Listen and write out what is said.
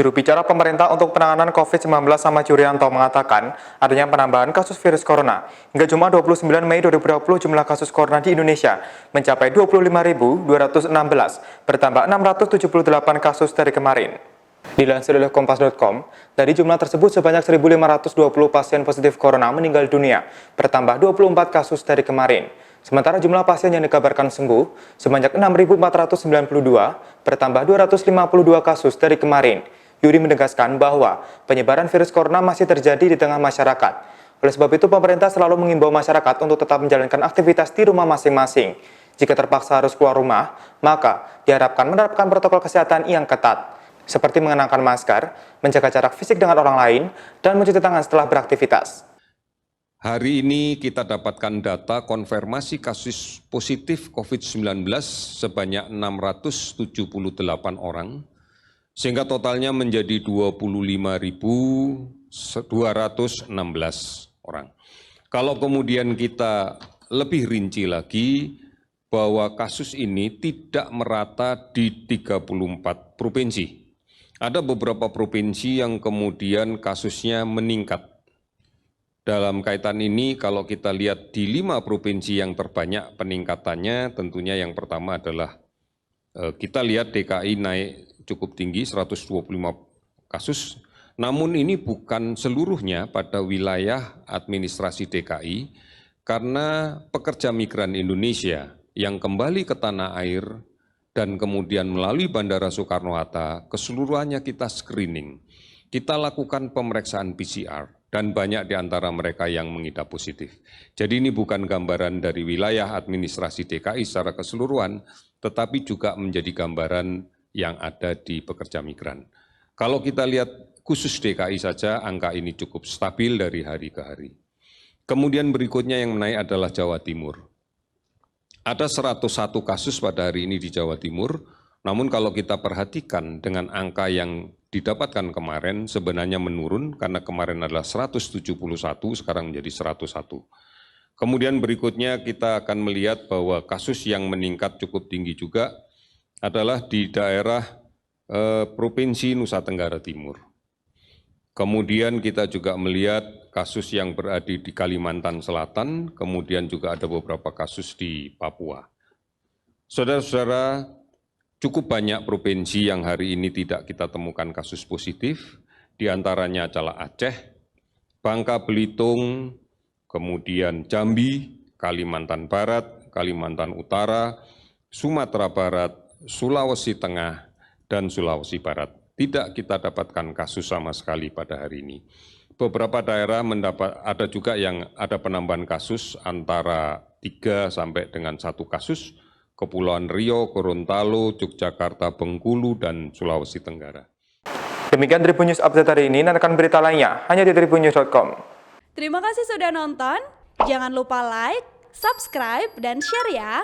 Juru bicara pemerintah untuk penanganan COVID-19 Ahmad Yuryanto mengatakan adanya penambahan kasus virus corona. Hingga Jumat 29 Mei 2020 jumlah kasus corona di Indonesia mencapai 25.216, bertambah 678 kasus dari kemarin. Dilansir oleh Kompas.com, dari jumlah tersebut sebanyak 1.520 pasien positif corona meninggal dunia, bertambah 24 kasus dari kemarin. Sementara jumlah pasien yang dikabarkan sembuh sebanyak 6.492, bertambah 252 kasus dari kemarin. Yuri menegaskan bahwa penyebaran virus corona masih terjadi di tengah masyarakat. Oleh sebab itu, pemerintah selalu mengimbau masyarakat untuk tetap menjalankan aktivitas di rumah masing-masing. Jika terpaksa harus keluar rumah, maka diharapkan menerapkan protokol kesehatan yang ketat, seperti mengenakan masker, menjaga jarak fisik dengan orang lain, dan mencuci tangan setelah beraktivitas. Hari ini kita dapatkan data konfirmasi kasus positif COVID-19 sebanyak 678 orang, sehingga totalnya menjadi 25.216 orang. Kalau kemudian kita lebih rinci lagi, bahwa kasus ini tidak merata di 34 provinsi. Ada beberapa provinsi yang kemudian kasusnya meningkat. Dalam kaitan ini, kalau kita lihat di 5 provinsi yang terbanyak peningkatannya, tentunya yang pertama adalah kita lihat DKI naik cukup tinggi, 125 kasus. Namun ini bukan seluruhnya pada wilayah administrasi DKI, karena pekerja migran Indonesia yang kembali ke tanah air dan kemudian melalui Bandara Soekarno-Hatta, keseluruhannya kita screening. Kita lakukan pemeriksaan PCR dan banyak di antara mereka yang mengidap positif. Jadi ini bukan gambaran dari wilayah administrasi DKI secara keseluruhan, tetapi juga menjadi gambaran yang ada di pekerja migran. Kalau kita lihat khusus DKI saja, angka ini cukup stabil dari hari ke hari. Kemudian berikutnya yang naik adalah Jawa Timur. Ada 101 kasus pada hari ini di Jawa Timur, namun kalau kita perhatikan dengan angka yang didapatkan kemarin sebenarnya menurun karena kemarin adalah 171, sekarang menjadi 101. Kemudian berikutnya kita akan melihat bahwa kasus yang meningkat cukup tinggi juga adalah di daerah Provinsi Nusa Tenggara Timur. Kemudian kita juga melihat kasus yang berada di Kalimantan Selatan, kemudian juga ada beberapa kasus di Papua. Saudara-saudara, cukup banyak provinsi yang hari ini tidak kita temukan kasus positif, di antaranya adalah Aceh, Bangka Belitung, kemudian Jambi, Kalimantan Barat, Kalimantan Utara, Sumatera Barat, Sulawesi Tengah, dan Sulawesi Barat. Tidak kita dapatkan kasus sama sekali pada hari ini. Beberapa daerah ada juga yang ada penambahan kasus antara 3 sampai dengan 1 kasus, Kepulauan Riau, Gorontalo, Yogyakarta, Bengkulu, dan Sulawesi Tenggara. Demikian Tribun News Update hari ini, nantikan berita lainnya hanya di tribunnews.com. Terima kasih sudah nonton, jangan lupa like, subscribe, dan share ya!